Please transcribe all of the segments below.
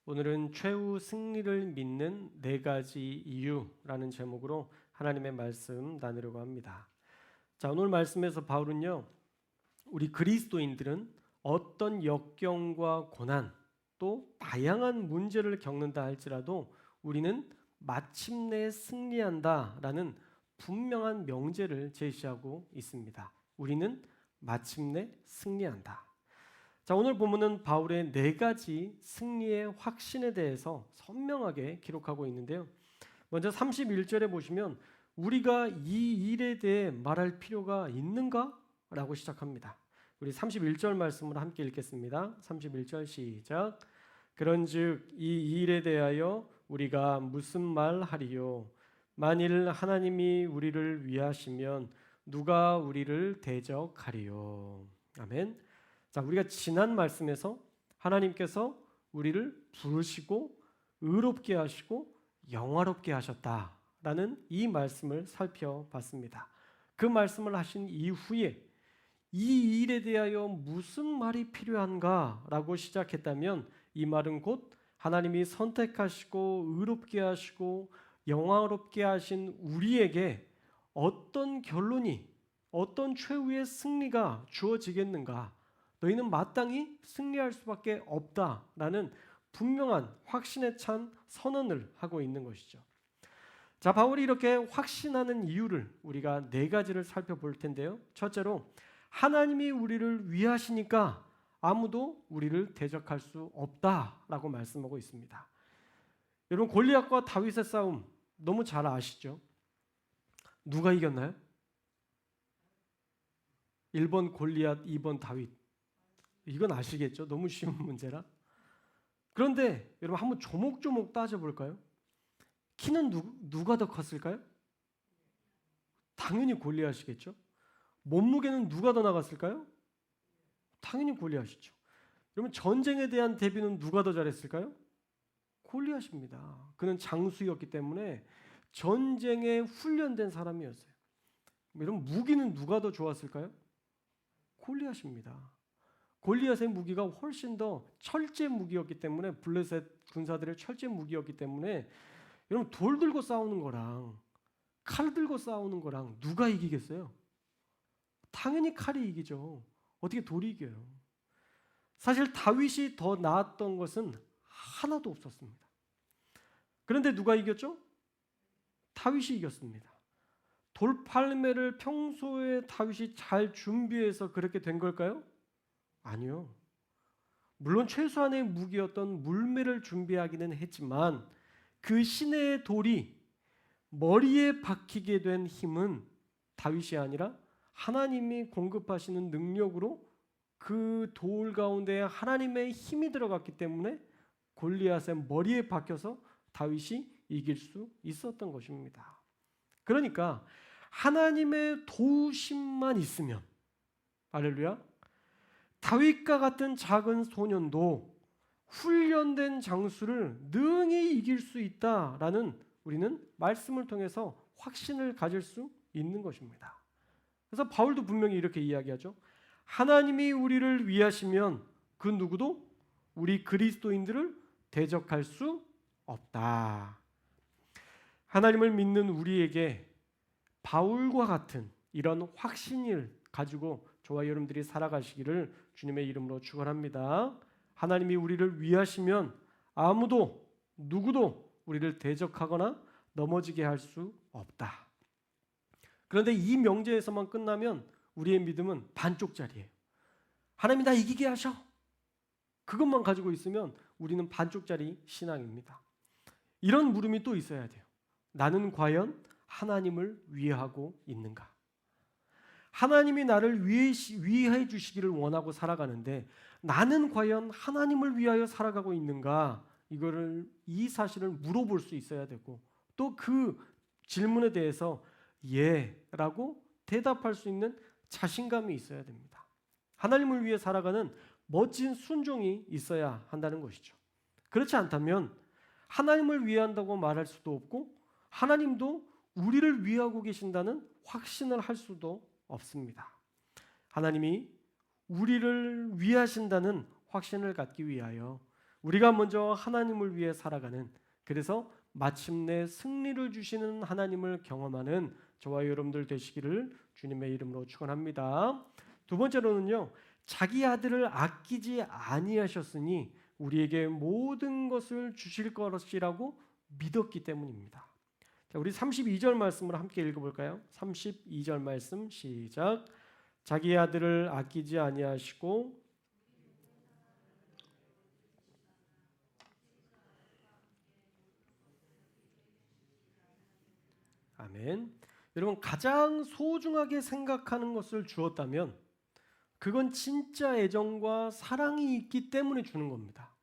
오늘은 최후 승리를 믿는 4가지 이유라는 제목으로 하나님의 말씀 나누려고 합니다. 자, 오늘 말씀에서 바울은요, 우리 그리스도인들은 어떤 역경과 고난 또 다양한 문제를 겪는다 할지라도 우리는 마침내 승리한다라는 분명한 명제를 제시하고 있습니다. 우리는 마침내 승리한다. 자, 오늘 본문은 바울의 4가지 승리의 확신에 대해서 선명하게 기록하고 있는데요. 먼저 31절에 보시면 우리가 이 일에 대해 말할 필요가 있는가? 라고 시작합니다. 우리 31절 말씀을 함께 읽겠습니다. 31절 시작. 그런즉 이 일에 대하여 우리가 무슨 말 하리요? 만일 하나님이 우리를 위하시면 누가 우리를 대적하리요? 아멘. 자, 우리가 지난 말씀에서 하나님께서 우리를 부르시고 의롭게 하시고 영화롭게 하셨다라는 이 말씀을 살펴봤습니다. 그 말씀을 하신 이후에 이 일에 대하여 무슨 말이 필요한가라고 시작했다면 이 말은 곧 하나님이 선택하시고 의롭게 하시고 영화롭게 하신 우리에게 어떤 결론이, 어떤 최후의 승리가 주어지겠는가? 너희는 마땅히 승리할 수밖에 없다라는 분명한 확신에 찬 선언을 하고 있는 것이죠. 자, 바울이 이렇게 확신하는 이유를 우리가 4가지를 살펴볼 텐데요. 첫째로 하나님이 우리를 위하시니까 아무도 우리를 대적할 수 없다라고 말씀하고 있습니다. 여러분, 골리앗과 다윗의 싸움 너무 잘 아시죠? 누가 이겼나요? 1번 골리앗, 2번 다윗. 이건 아시겠죠? 너무 쉬운 문제라. 그런데 여러분 한번 조목조목 따져볼까요? 키는 누가 더 컸을까요? 당연히 골리앗이겠죠. 몸무게는 누가 더 나갔을까요? 당연히 골리앗이죠. 여러분 전쟁에 대한 대비는 누가 더 잘했을까요? 골리앗입니다. 그는 장수였기 때문에 전쟁에 훈련된 사람이었어요. 여러분 무기는 누가 더 좋았을까요? 골리앗입니다. 골리앗의 무기가 훨씬 더 철제 무기였기 때문에, 블레셋 군사들의 철제 무기였기 때문에 여러분 돌 들고 싸우는 거랑 칼 들고 싸우는 거랑 누가 이기겠어요? 당연히 칼이 이기죠. 어떻게 돌이 이겨요? 사실 다윗이 더 나았던 것은 하나도 없었습니다. 그런데 누가 이겼죠? 다윗이 이겼습니다. 돌팔매를 평소에 다윗이 잘 준비해서 그렇게 된 걸까요? 아니요. 물론 최소한의 무기였던 물매를 준비하기는 했지만 그 시내의 돌이 머리에 박히게 된 힘은 다윗이 아니라 하나님이 공급하시는 능력으로 그 돌 가운데 하나님의 힘이 들어갔기 때문에 골리앗의 머리에 박혀서 다윗이 이길 수 있었던 것입니다. 그러니까 하나님의 도우심만 있으면, 할렐루야, 다윗과 같은 작은 소년도 훈련된 장수를 능히 이길 수 있다라는 우리는 말씀을 통해서 확신을 가질 수 있는 것입니다. 그래서 바울도 분명히 이렇게 이야기하죠. 하나님이 우리를 위하시면 그 누구도 우리 그리스도인들을 대적할 수 없다. 하나님을 믿는 우리에게 바울과 같은 이런 확신을 가지고 저와 여러분들이 살아가시기를 주님의 이름으로 축원합니다. 하나님이 우리를 위하시면 아무도 누구도 우리를 대적하거나 넘어지게 할 수 없다. 그런데 이 명제에서만 끝나면 우리의 믿음은 반쪽짜리예요. 하나님이 나 이기게 하셔. 그것만 가지고 있으면 우리는 반쪽짜리 신앙입니다. 이런 물음이 또 있어야 돼요. 나는 과연 하나님을 위하고 있는가? 하나님이 나를 위해 주시기를 원하고 살아가는데 나는 과연 하나님을 위하여 살아가고 있는가? 이 사실을 물어볼 수 있어야 되고 또 그 질문에 대해서 예라고 대답할 수 있는 자신감이 있어야 됩니다. 하나님을 위해 살아가는 멋진 순종이 있어야 한다는 것이죠. 그렇지 않다면 하나님을 위한다고 말할 수도 없고 하나님도 우리를 위하고 계신다는 확신을 할 수도 없습니다. 하나님이 우리를 위하신다는 확신을 갖기 위하여 우리가 먼저 하나님을 위해 살아가는, 그래서 마침내 승리를 주시는 하나님을 경험하는 저와 여러분들 되시기를 주님의 이름으로 축원합니다. 두 번째로는요, 자기 아들을 아끼지 아니하셨으니 우리에게 모든 것을 주실 것이라고 믿었기 때문입니다. 자, 우리 32절 말씀을 함께 읽어볼까요? 32절 말씀 시작. 자기 아들을 아끼지 아니하시고 아멘. 여러분, 가장 소중하게 생각하는 것을 주었다면 그건 진짜 애정과 사랑이 있기 때문에 주는 겁니다.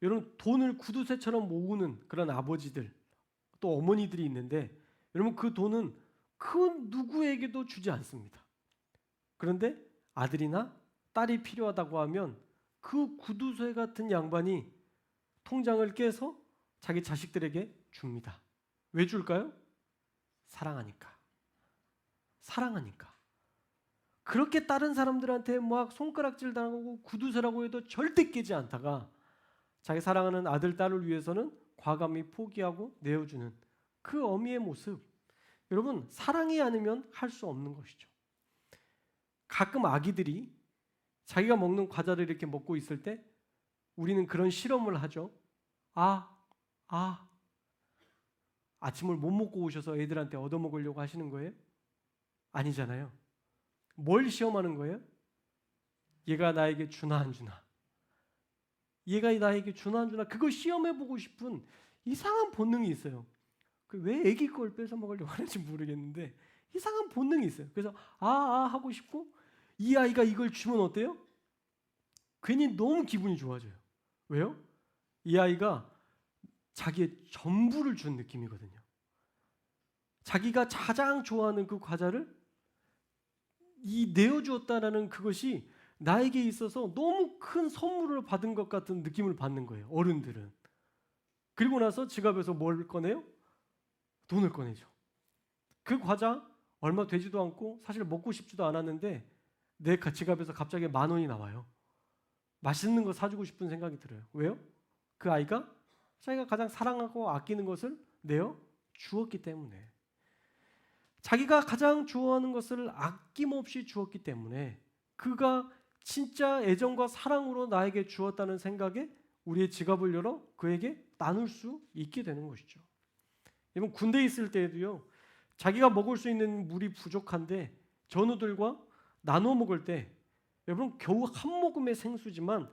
여러분, 돈을 구두쇠처럼 모으는 그런 아버지들, 또 어머니들이 있는데, 여러분, 그 돈은 그 누구에게도 주지 않습니다. 그런데 아들이나 딸이 필요하다고 하면 그 구두쇠 같은 양반이 통장을 깨서 자기 자식들에게 줍니다. 왜 줄까요? 사랑하니까. 사랑하니까. 그렇게 다른 사람들한테 막 손가락질 당하고 구두쇠라고 해도 절대 깨지 않다가 자기 사랑하는 아들, 딸을 위해서는 과감히 포기하고 내어주는 그 어미의 모습, 여러분, 사랑이 아니면 할 수 없는 것이죠. 가끔 아기들이 자기가 먹는 과자를 이렇게 먹고 있을 때 우리는 그런 실험을 하죠. 아침을 못 먹고 오셔서 애들한테 얻어먹으려고 하시는 거예요? 아니잖아요. 뭘 시험하는 거예요? 얘가 나에게 주나 안 주나, 얘가 나에게 주나 안 주나, 그거 시험해보고 싶은 이상한 본능이 있어요. 왜 애기 걸 뺏어 먹으려고 하는지 모르겠는데 이상한 본능이 있어요. 그래서 하고 싶고, 이 아이가 이걸 주면 어때요? 괜히 너무 기분이 좋아져요. 왜요? 이 아이가 자기의 전부를 준 느낌이거든요. 자기가 가장 좋아하는 그 과자를 내어주었다라는 그것이 나에게 있어서 너무 큰 선물을 받은 것 같은 느낌을 받는 거예요, 어른들은. 그리고 나서 지갑에서 뭘 꺼내요? 돈을 꺼내죠. 그 과자 얼마 되지도 않고 사실 먹고 싶지도 않았는데 내 지갑에서 갑자기 10,000원이 나와요. 맛있는 거 사주고 싶은 생각이 들어요. 왜요? 그 아이가 자기가 가장 사랑하고 아끼는 것을 내어 주었기 때문에, 자기가 가장 좋아하는 것을 아낌없이 주었기 때문에, 그가 진짜 애정과 사랑으로 나에게 주었다는 생각에 우리의 지갑을 열어 그에게 나눌 수 있게 되는 것이죠. 여러분, 군대에 있을 때에도요, 자기가 먹을 수 있는 물이 부족한데 전우들과 나눠 먹을 때 여러분 겨우 한 모금의 생수지만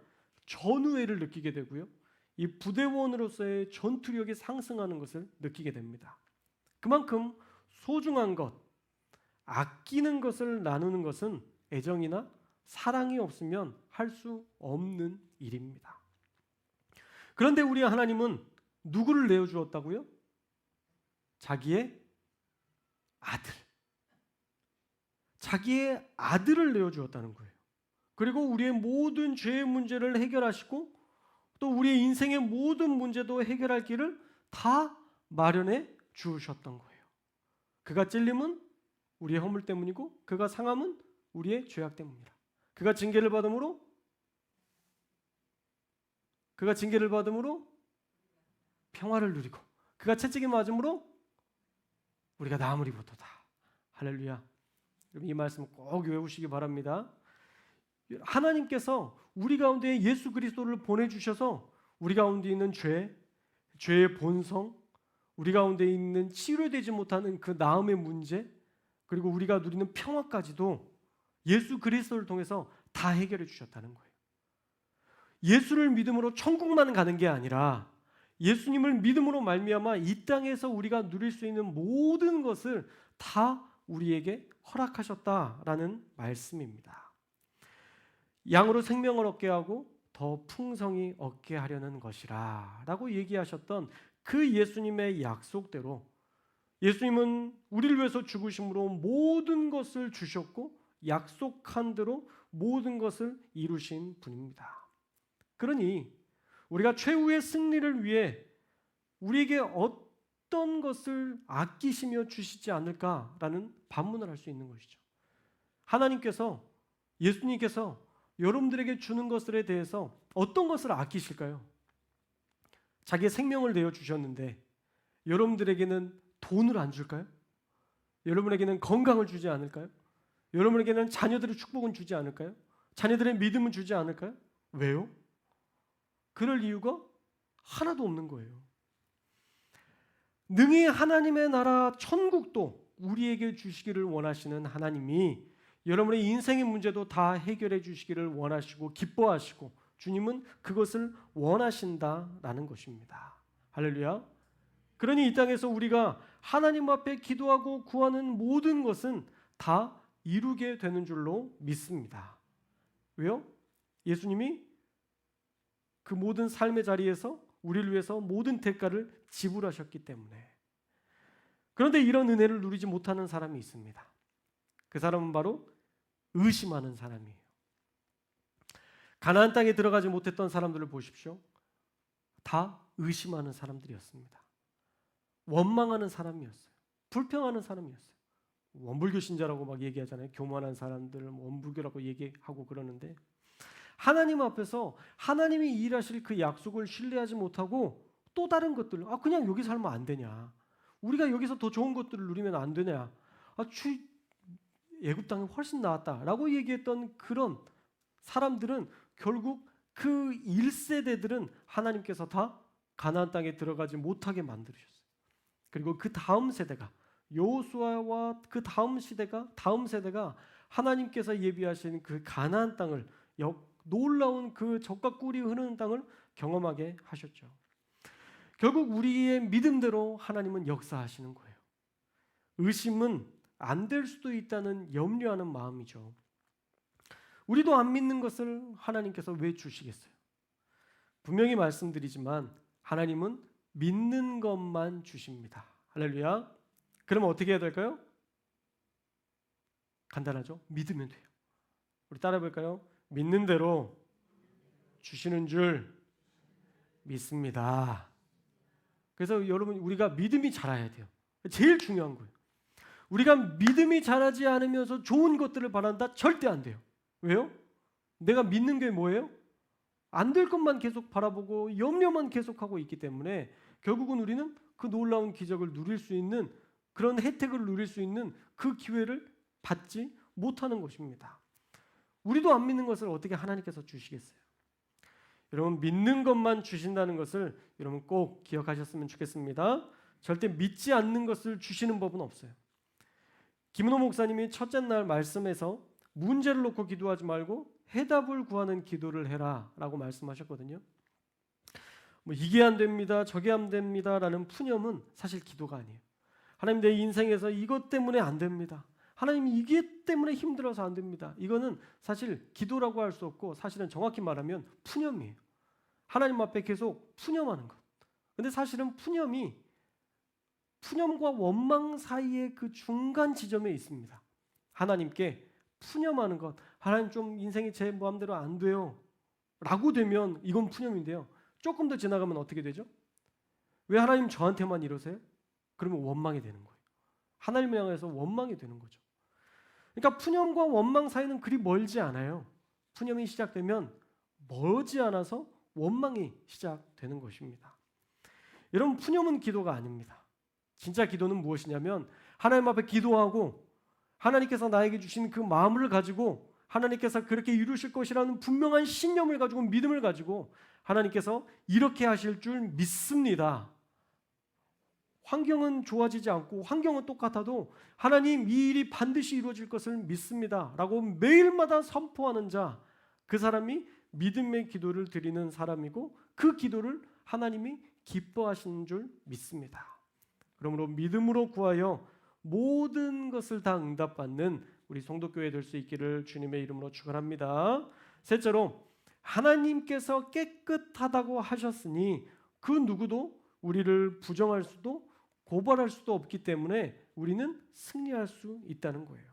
전우애를 느끼게 되고요, 이 부대원으로서의 전투력이 상승하는 것을 느끼게 됩니다. 그만큼 소중한 것, 아끼는 것을 나누는 것은 애정이나 사랑이 없으면 할 수 없는 일입니다. 그런데 우리 하나님은 누구를 내어주었다고요? 자기의 아들. 자기의 아들을 내어주었다는 거예요. 그리고 우리의 모든 죄의 문제를 해결하시고 또 우리의 인생의 모든 문제도 해결할 길을 다 마련해 주셨던 거예요. 그가 찔림은 우리의 허물 때문이고 그가 상함은 우리의 죄악 때문이라. 그가 징계를 받음으로 평화를 누리고 그가 채찍에 맞음으로 우리가 나음을 입었도다. 할렐루야. 여러분, 이 말씀 꼭 외우시기 바랍니다. 하나님께서 우리 가운데 예수 그리스도를 보내주셔서 우리 가운데 있는 죄의 본성, 우리 가운데 있는 치료되지 못하는 그 나음의 문제, 그리고 우리가 누리는 평화까지도 예수 그리스도를 통해서 다 해결해 주셨다는 거예요. 예수를 믿음으로 천국만 가는 게 아니라 예수님을 믿음으로 말미암아 이 땅에서 우리가 누릴 수 있는 모든 것을 다 우리에게 허락하셨다라는 말씀입니다. 양으로 생명을 얻게 하고 더 풍성히 얻게 하려는 것이라 라고 얘기하셨던 그 예수님의 약속대로 예수님은 우리를 위해서 죽으심으로 모든 것을 주셨고 약속한 대로 모든 것을 이루신 분입니다. 그러니 우리가 최후의 승리를 위해 우리에게 어떤 것을 아끼시며 주시지 않을까라는 반문을 할 수 있는 것이죠. 하나님께서, 예수님께서 여러분들에게 주는 것들에 대해서 어떤 것을 아끼실까요? 자기의 생명을 내어 주셨는데 여러분들에게는 돈을 안 줄까요? 여러분에게는 건강을 주지 않을까요? 여러분에게는 자녀들의 축복은 주지 않을까요? 자녀들의 믿음은 주지 않을까요? 왜요? 그럴 이유가 하나도 없는 거예요. 능히 하나님의 나라 천국도 우리에게 주시기를 원하시는 하나님이 여러분의 인생의 문제도 다 해결해 주시기를 원하시고 기뻐하시고 주님은 그것을 원하신다라는 것입니다. 할렐루야. 그러니 이 땅에서 우리가 하나님 앞에 기도하고 구하는 모든 것은 다 이루게 되는 줄로 믿습니다. 왜요? 예수님이 그 모든 삶의 자리에서 우리를 위해서 모든 대가를 지불하셨기 때문에. 그런데 이런 은혜를 누리지 못하는 사람이 있습니다. 그 사람은 바로 의심하는 사람이에요. 가나안 땅에 들어가지 못했던 사람들을 보십시오. 다 의심하는 사람들이었습니다. 원망하는 사람이었어요. 불평하는 사람이었어요. 원불교 신자라고 막 얘기하잖아요. 교만한 사람들 원불교라고 얘기하고 그러는데 하나님 앞에서 하나님이 일하실 그 약속을 신뢰하지 못하고 또 다른 것들, 그냥 여기 살면 안 되냐? 우리가 여기서 더 좋은 것들을 누리면 안 되냐? 애굽 땅이 훨씬 나았다라고 얘기했던 그런 사람들은 결국 그 1세대들은 하나님께서 다 가나안 땅에 들어가지 못하게 만들으셨어요. 그리고 그 다음 세대가 여호수아와 그 다음 세대가 하나님께서 예비하신 그 가나안 땅을 놀라운 그 젖과 꿀이 흐르는 땅을 경험하게 하셨죠. 결국 우리의 믿음대로 하나님은 역사하시는 거예요. 의심은 안 될 수도 있다는 염려하는 마음이죠. 우리도 안 믿는 것을 하나님께서 왜 주시겠어요? 분명히 말씀드리지만 하나님은 믿는 것만 주십니다. 할렐루야. 그러면 어떻게 해야 될까요? 간단하죠? 믿으면 돼요. 우리 따라해 볼까요? 믿는 대로 주시는 줄 믿습니다. 그래서 여러분 우리가 믿음이 자라야 돼요. 제일 중요한 거예요. 우리가 믿음이 자라지 않으면서 좋은 것들을 바란다? 절대 안 돼요. 왜요? 내가 믿는 게 뭐예요? 안 될 것만 계속 바라보고 염려만 계속하고 있기 때문에 결국은 우리는 그 놀라운 기적을 누릴 수 있는 그런 혜택을 누릴 수 있는 그 기회를 받지 못하는 것입니다. 우리도 안 믿는 것을 어떻게 하나님께서 주시겠어요? 여러분 믿는 것만 주신다는 것을 여러분 꼭 기억하셨으면 좋겠습니다. 절대 믿지 않는 것을 주시는 법은 없어요. 김은호 목사님이 첫째 날 말씀에서 문제를 놓고 기도하지 말고 해답을 구하는 기도를 해라 라고 말씀하셨거든요. 이게 안 됩니다, 저게 안 됩니다 라는 푸념은 사실 기도가 아니에요. 하나님 내 인생에서 이것 때문에 안 됩니다. 하나님 이게 때문에 힘들어서 안 됩니다. 이거는 사실 기도라고 할 수 없고 사실은 정확히 말하면 푸념이에요. 하나님 앞에 계속 푸념하는 것. 근데 사실은 푸념과 원망 사이의 그 중간 지점에 있습니다. 하나님께 푸념하는 것. 하나님 좀 인생이 제 마음대로 안 돼요 라고 되면 이건 푸념인데요. 조금 더 지나가면 어떻게 되죠? 왜 하나님 저한테만 이러세요? 그러면 원망이 되는 거예요. 하나님을 향해서 원망이 되는 거죠. 그러니까 푸념과 원망 사이는 그리 멀지 않아요. 푸념이 시작되면 머지않아서 원망이 시작되는 것입니다. 여러분 푸념은 기도가 아닙니다. 진짜 기도는 무엇이냐면 하나님 앞에 기도하고 하나님께서 나에게 주신 그 마음을 가지고 하나님께서 그렇게 이루실 것이라는 분명한 신념을 가지고 믿음을 가지고 하나님께서 이렇게 하실 줄 믿습니다. 환경은 좋아지지 않고 환경은 똑같아도 하나님 이 일이 반드시 이루어질 것을 믿습니다 라고 매일마다 선포하는 자, 그 사람이 믿음의 기도를 드리는 사람이고 그 기도를 하나님이 기뻐하시는 줄 믿습니다. 그러므로 믿음으로 구하여 모든 것을 다 응답받는 우리 성도교회 될 수 있기를 주님의 이름으로 축원합니다. 셋째로 하나님께서 깨끗하다고 하셨으니 그 누구도 우리를 부정할 수도 고발할 수도 없기 때문에 우리는 승리할 수 있다는 거예요.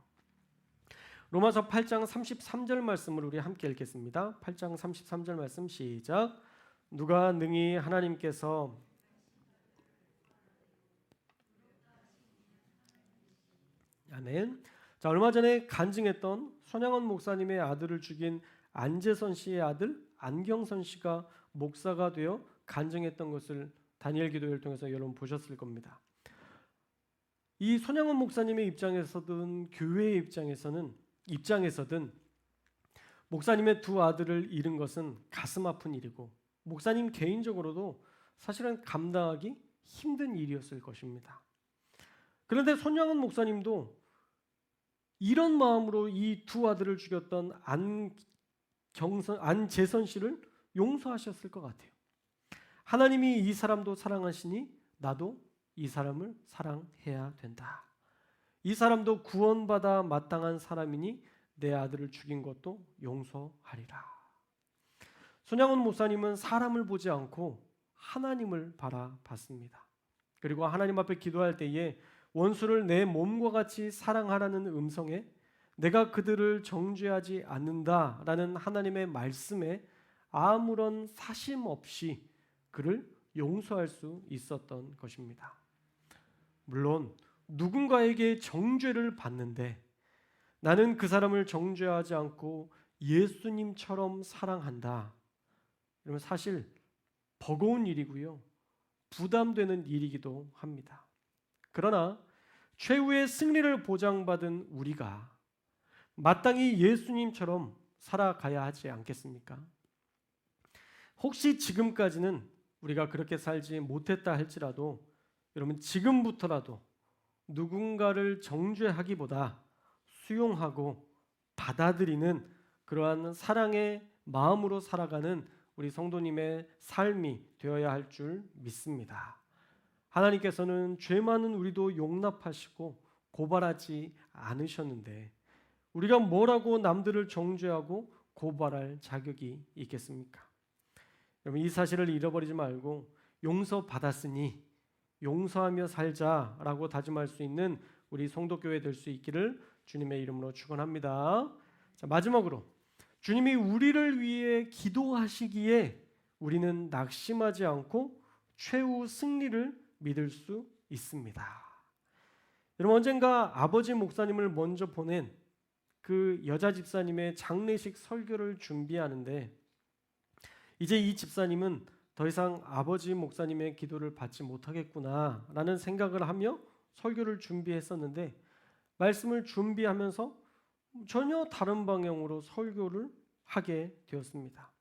로마서 8장 33절 말씀을 우리 함께 읽겠습니다. 8장 33절 말씀 시작. 누가 능히 하나님께서 아멘. 자, 얼마 전에 간증했던 손양원 목사님의 아들을 죽인 안재선 씨의 아들 안경선 씨가 목사가 되어 간증했던 것을 다니엘 기도회를 통해서 여러분 보셨을 겁니다. 이 손양원 목사님의 입장에서든 교회의 입장에서든 목사님의 두 아들을 잃은 것은 가슴 아픈 일이고 목사님 개인적으로도 사실은 감당하기 힘든 일이었을 것입니다. 그런데 손양원 목사님도 이런 마음으로 이 두 아들을 죽였던 안재선 씨를 용서하셨을 것 같아요. 하나님이 이 사람도 사랑하시니 나도 이 사람을 사랑해야 된다. 이 사람도 구원받아 마땅한 사람이니 내 아들을 죽인 것도 용서하리라. 손양원 목사님은 사람을 보지 않고 하나님을 바라봤습니다. 그리고 하나님 앞에 기도할 때에 원수를 내 몸과 같이 사랑하라는 음성에 내가 그들을 정죄하지 않는다라는 하나님의 말씀에 아무런 사심 없이 그를 용서할 수 있었던 것입니다. 물론 누군가에게 정죄를 받는데 나는 그 사람을 정죄하지 않고 예수님처럼 사랑한다. 이러면 사실 버거운 일이고요. 부담되는 일이기도 합니다. 그러나 최후의 승리를 보장받은 우리가 마땅히 예수님처럼 살아가야 하지 않겠습니까? 혹시 지금까지는 우리가 그렇게 살지 못했다 할지라도 여러분 지금부터라도 누군가를 정죄하기보다 수용하고 받아들이는 그러한 사랑의 마음으로 살아가는 우리 성도님의 삶이 되어야 할 줄 믿습니다. 하나님께서는 죄 많은 우리도 용납하시고 고발하지 않으셨는데 우리가 뭐라고 남들을 정죄하고 고발할 자격이 있겠습니까? 여러분 이 사실을 잃어버리지 말고 용서받았으니 용서하며 살자라고 다짐할 수 있는 우리 성도교회 될 수 있기를 주님의 이름으로 축원합니다. 자, 마지막으로 주님이 우리를 위해 기도하시기에 우리는 낙심하지 않고 최후 승리를 믿을 수 있습니다. 여러분 언젠가 아버지 목사님을 먼저 보낸 그 여자 집사님의 장례식 설교를 준비하는데 이제 이 집사님은 더 이상 아버지 목사님의 기도를 받지 못하겠구나라는 생각을 하며 설교를 준비했었는데 말씀을 준비하면서 전혀 다른 방향으로 설교를 하게 되었습니다.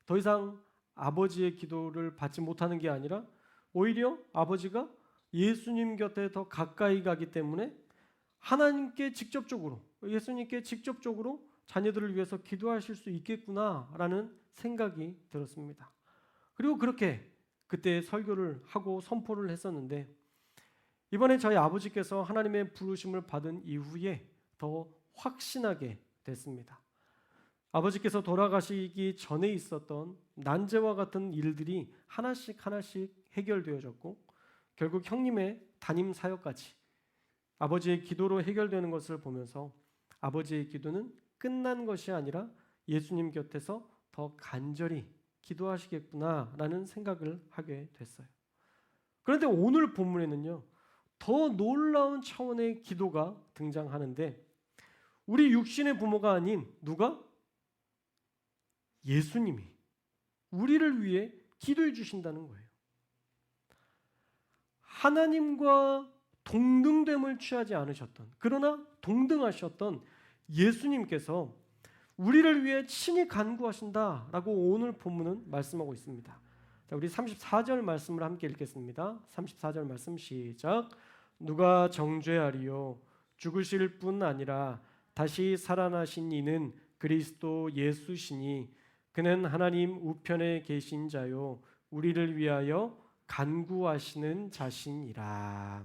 더 이상 아버지의 기도를 받지 못하는 게 아니라 오히려 아버지가 예수님 곁에 더 가까이 가기 때문에 하나님께 직접적으로 예수님께 직접적으로 자녀들을 위해서 기도하실 수 있겠구나라는 생각이 들었습니다. 그리고 그렇게 그때 설교를 하고 선포를 했었는데 이번에 저희 아버지께서 하나님의 부르심을 받은 이후에 더 확신하게 됐습니다. 아버지께서 돌아가시기 전에 있었던 난제와 같은 일들이 하나씩 해결되어졌고 결국 형님의 담임 사역까지 아버지의 기도로 해결되는 것을 보면서 아버지의 기도는 끝난 것이 아니라 예수님 곁에서 더 간절히 기도하시겠구나라는 생각을 하게 됐어요. 그런데 오늘 본문에는요. 더 놀라운 차원의 기도가 등장하는데 우리 육신의 부모가 아닌 누가? 예수님이 우리를 위해 기도해 주신다는 거예요. 하나님과 동등됨을 취하지 않으셨던 그러나 동등하셨던 예수님께서 우리를 위해 친히 간구하신다라고 오늘 본문은 말씀하고 있습니다. 자, 우리 34절 말씀을 함께 읽겠습니다. 34절 말씀 시작. 누가 정죄하리요 죽으실 뿐 아니라 다시 살아나신 이는 그리스도 예수시니 그는 하나님 우편에 계신 자요 우리를 위하여 간구하시는 자신이라.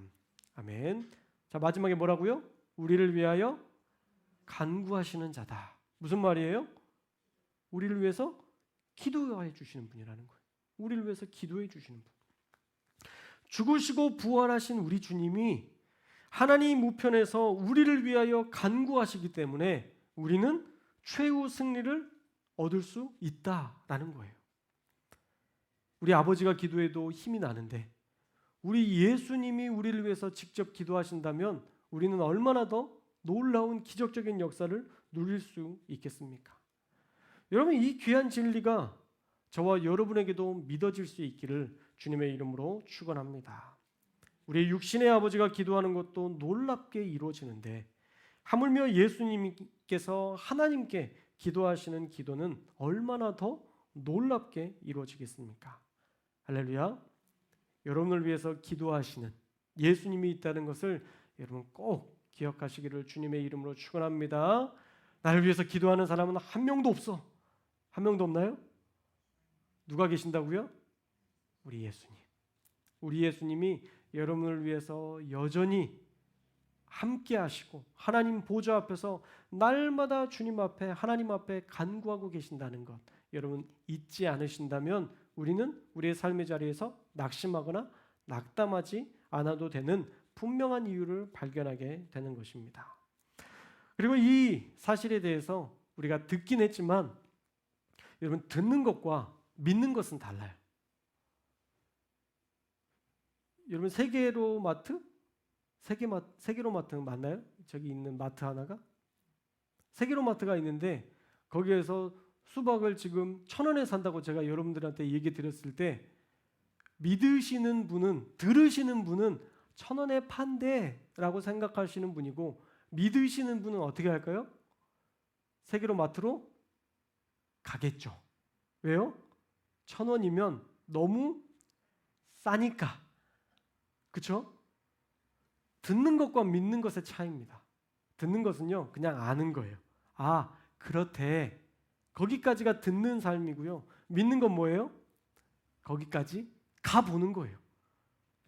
아멘. 자, 마지막에 뭐라고요? 우리를 위하여 간구하시는 자다. 무슨 말이에요? 우리를 위해서 기도해 주시는 분이라는 거예요. 우리를 위해서 기도해 주시는 분. 죽으시고 부활하신 우리 주님이 하나님 우편에서 우리를 위하여 간구하시기 때문에 우리는 최후 승리를 얻을 수 있다라는 거예요. 우리 아버지가 기도해도 힘이 나는데 우리 예수님이 우리를 위해서 직접 기도하신다면 우리는 얼마나 더 놀라운 기적적인 역사를 누릴 수 있겠습니까? 여러분, 이 귀한 진리가 저와 여러분에게도 믿어질 수 있기를 주님의 이름으로 축원합니다. 우리 육신의 아버지가 기도하는 것도 놀랍게 이루어지는데 하물며 예수님께서 하나님께 기도하시는 기도는 얼마나 더 놀랍게 이루어지겠습니까? 할렐루야. 여러분을 위해서 기도하시는 예수님이 있다는 것을 여러분 꼭 기억하시기를 주님의 이름으로 축원합니다. 나를 위해서 기도하는 사람은 한 명도 없어. 한 명도 없나요? 누가 계신다고요? 우리 예수님. 우리 예수님이 여러분을 위해서 여전히 함께 하시고 하나님 보좌 앞에서 날마다 주님 앞에 하나님 앞에 간구하고 계신다는 것 여러분 잊지 않으신다면 우리는 우리의 삶의 자리에서 낙심하거나 낙담하지 않아도 되는 분명한 이유를 발견하게 되는 것입니다. 그리고 이 사실에 대해서 우리가 듣긴 했지만 여러분 듣는 것과 믿는 것은 달라요. 여러분 세계로마트 맞나요? 저기 있는 마트 하나가 세계로마트가 있는데 거기에서 수박을 지금 1,000원에 산다고 제가 여러분들한테 얘기 드렸을 때 믿으시는 분은 들으시는 분은 1,000원에 판대라고 생각하시는 분이고 믿으시는 분은 어떻게 할까요? 세계로마트로 가겠죠. 왜요? 1,000원이면 너무 싸니까. 그렇죠? 듣는 것과 믿는 것의 차이입니다. 듣는 것은요, 그냥 아는 거예요. 아, 그렇대. 거기까지가 듣는 삶이고요. 믿는 건 뭐예요? 거기까지 가보는 거예요.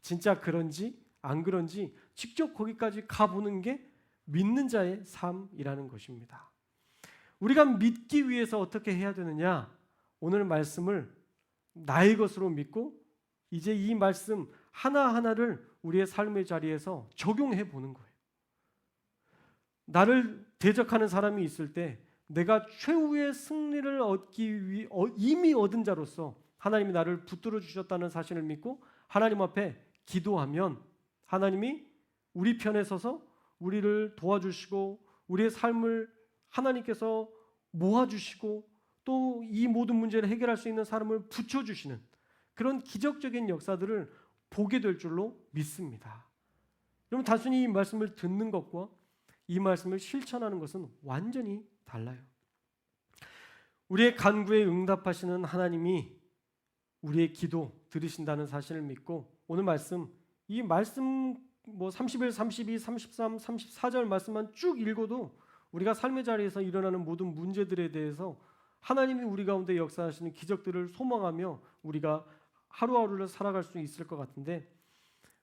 진짜 그런지 안 그런지 직접 거기까지 가보는 게 믿는 자의 삶이라는 것입니다. 우리가 믿기 위해서 어떻게 해야 되느냐? 오늘 말씀을 나의 것으로 믿고 이제 이 말씀 하나하나를 우리의 삶의 자리에서 적용해 보는 거예요. 나를 대적하는 사람이 있을 때 내가 최후의 승리를 얻기 위해 이미 얻은 자로서 하나님이 나를 붙들어 주셨다는 사실을 믿고 하나님 앞에 기도하면 하나님이 우리 편에 서서 우리를 도와주시고 우리의 삶을 하나님께서 모아주시고 또 이 모든 문제를 해결할 수 있는 사람을 붙여주시는 그런 기적적인 역사들을 보게 될 줄로 믿습니다. 여러분 단순히 이 말씀을 듣는 것과 이 말씀을 실천하는 것은 완전히 달라요. 우리의 간구에 응답하시는 하나님이 우리의 기도 들으신다는 사실을 믿고 오늘 말씀 이 말씀 31, 32, 33, 34절 말씀만 쭉 읽어도 우리가 삶의 자리에서 일어나는 모든 문제들에 대해서 하나님이 우리 가운데 역사하시는 기적들을 소망하며 우리가 하루하루를 살아갈 수 있을 것 같은데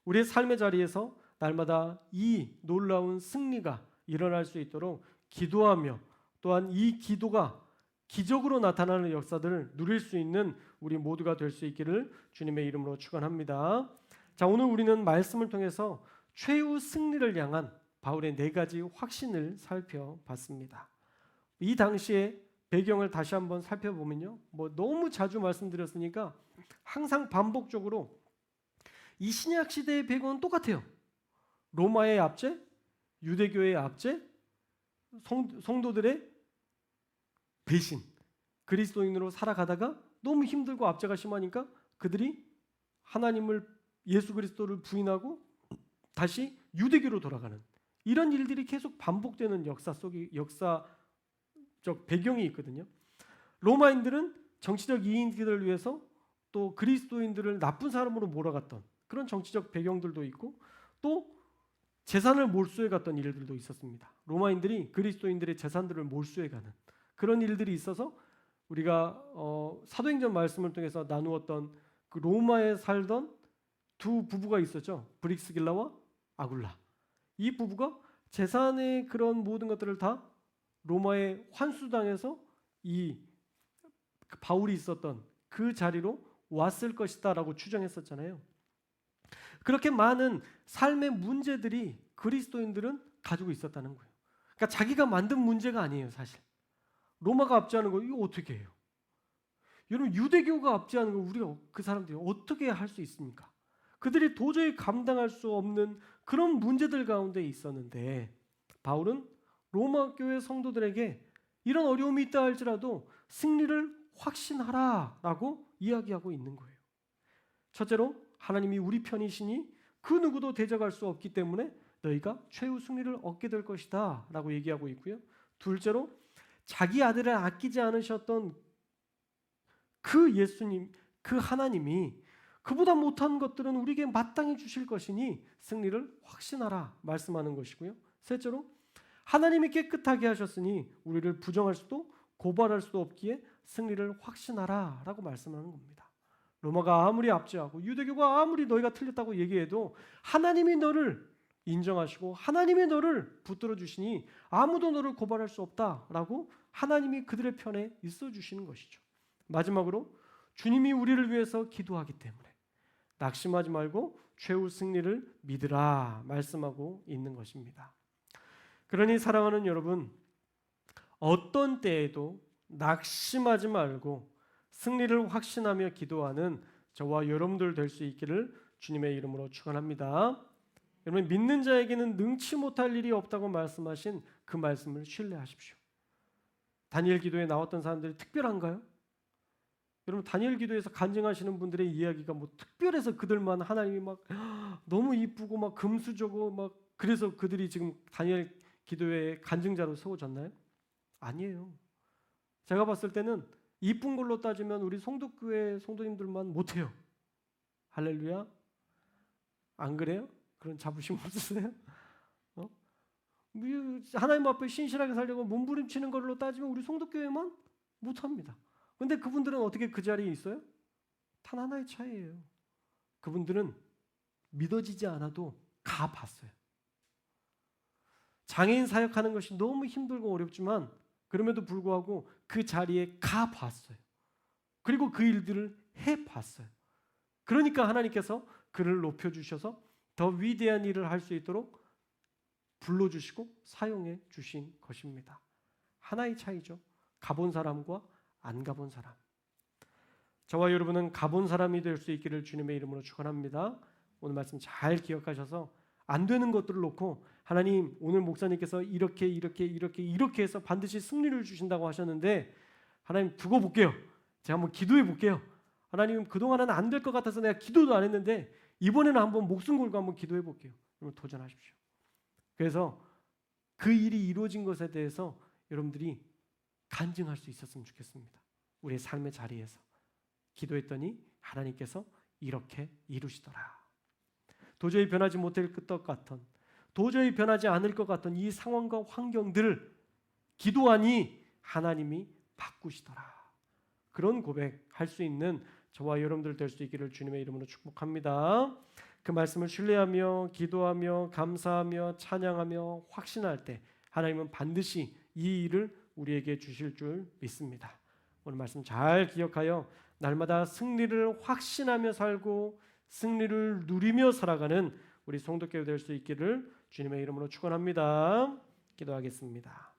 우리의 삶의 자리에서 날마다 이 놀라운 승리가 일어날 수 있도록 기도하며 또한 이 기도가 기적으로 나타나는 역사들을 누릴 수 있는 우리 모두가 될 수 있기를 주님의 이름으로 축원합니다. 자, 오늘 우리는 말씀을 통해서 최후 승리를 향한 바울의 4가지 확신을 살펴봤습니다. 이 당시에 배경을 다시 한번 살펴보면요. 너무 자주 말씀드렸으니까 항상 반복적으로 이 신약 시대의 배경은 똑같아요. 로마의 압제, 유대교의 압제, 성도들의 배신, 그리스도인으로 살아가다가 너무 힘들고 압제가 심하니까 그들이 하나님을 예수 그리스도를 부인하고 다시 유대교로 돌아가는 이런 일들이 계속 반복되는 역사적 배경이 있거든요. 로마인들은 정치적 이익들을 위해서 또 그리스도인들을 나쁜 사람으로 몰아갔던 그런 정치적 배경들도 있고 또 재산을 몰수해 갔던 일들도 있었습니다. 로마인들이 그리스도인들의 재산들을 몰수해 가는 그런 일들이 있어서 우리가 사도행전 말씀을 통해서 나누었던 그 로마에 살던 두 부부가 있었죠. 브릭스길라와 아굴라. 이 부부가 재산의 그런 모든 것들을 다 로마에 환수당해서 이 바울이 있었던 그 자리로 왔을 것이다라고 추정했었잖아요. 그렇게 많은 삶의 문제들이 그리스도인들은 가지고 있었다는 거예요. 그러니까 자기가 만든 문제가 아니에요, 사실. 로마가 압제하는 거 이거 어떻게 해요? 여러분 유대교가 압제하는 거 우리가 그 사람들이 어떻게 할 수 있습니까? 그들이 도저히 감당할 수 없는 그런 문제들 가운데 있었는데 바울은 로마 교회 성도들에게 이런 어려움이 있다 할지라도 승리를 확신하라라고 이야기하고 있는 거예요. 첫째로 하나님이 우리 편이시니 그 누구도 대적할 수 없기 때문에 너희가 최후 승리를 얻게 될 것이다 라고 얘기하고 있고요. 둘째로 자기 아들을 아끼지 않으셨던 그 예수님, 그 하나님이 그보다 못한 것들은 우리에게 마땅히 주실 것이니 승리를 확신하라 말씀하는 것이고요. 셋째로 하나님이 깨끗하게 하셨으니 우리를 부정할 수도 고발할 수도 없기에 승리를 확신하라 라고 말씀하는 겁니다. 로마가 아무리 압제하고 유대교가 아무리 너희가 틀렸다고 얘기해도 하나님이 너를 인정하시고 하나님이 너를 붙들어 주시니 아무도 너를 고발할 수 없다라고 하나님이 그들의 편에 있어 주시는 것이죠. 마지막으로 주님이 우리를 위해서 기도하기 때문에 낙심하지 말고 최후 승리를 믿으라 말씀하고 있는 것입니다. 그러니 사랑하는 여러분, 어떤 때에도 낙심하지 말고 승리를 확신하며 기도하는 저와 여러분들 될 수 있기를 주님의 이름으로 축원합니다. 여러분, 믿는 자에게는 능치 못할 일이 없다고 말씀하신 그 말씀을 신뢰하십시오. 다니엘 기도에 나왔던 사람들이 특별한가요? 여러분, 다니엘 기도에서 간증하시는 분들의 이야기가 뭐 특별해서 그들만 하나님이 막 너무 이쁘고 막 금수저고 막 그래서 그들이 지금 다니엘 기도의 간증자로 세워졌나요? 아니에요. 제가 봤을 때는 이쁜 걸로 따지면 우리 송도교회 성도님들만 못해요. 할렐루야. 안 그래요? 그런 자부심 없으세요? 하나님 앞에 신실하게 살려고 몸부림치는 걸로 따지면 우리 송도교회만 못합니다. 근데 그분들은 어떻게 그 자리에 있어요? 단 하나의 차이예요. 그분들은 믿어지지 않아도 가봤어요. 장애인 사역하는 것이 너무 힘들고 어렵지만 그럼에도 불구하고 그 자리에 가봤어요. 그리고 그 일들을 해봤어요. 그러니까 하나님께서 그를 높여주셔서 더 위대한 일을 할 수 있도록 불러주시고 사용해 주신 것입니다. 하나의 차이죠. 가본 사람과 안 가본 사람. 저와 여러분은 가본 사람이 될 수 있기를 주님의 이름으로 축원합니다. 오늘 말씀 잘 기억하셔서 안 되는 것들을 놓고 하나님, 오늘 목사님께서 이렇게 해서 반드시 승리를 주신다고 하셨는데 하나님 두고 볼게요. 제가 한번 기도해 볼게요. 하나님, 그동안은 안 될 것 같아서 내가 기도도 안 했는데 이번에는 한번 목숨 걸고 한번 기도해 볼게요. 여러분 도전하십시오. 그래서 그 일이 이루어진 것에 대해서 여러분들이 간증할 수 있었으면 좋겠습니다. 우리의 삶의 자리에서 기도했더니 하나님께서 이렇게 이루시더라. 도저히 변하지 못할 것 같은, 도저히 변하지 않을 것 같은 이 상황과 환경들을 기도하니 하나님이 바꾸시더라. 그런 고백할 수 있는 저와 여러분들 될 수 있기를 주님의 이름으로 축복합니다. 그 말씀을 신뢰하며 기도하며 감사하며 찬양하며 확신할 때 하나님은 반드시 이 일을 우리에게 주실 줄 믿습니다. 오늘 말씀 잘 기억하여 날마다 승리를 확신하며 살고 승리를 누리며 살아가는 우리 성도교회 될 수 있기를 주님의 이름으로 축원합니다. 기도하겠습니다.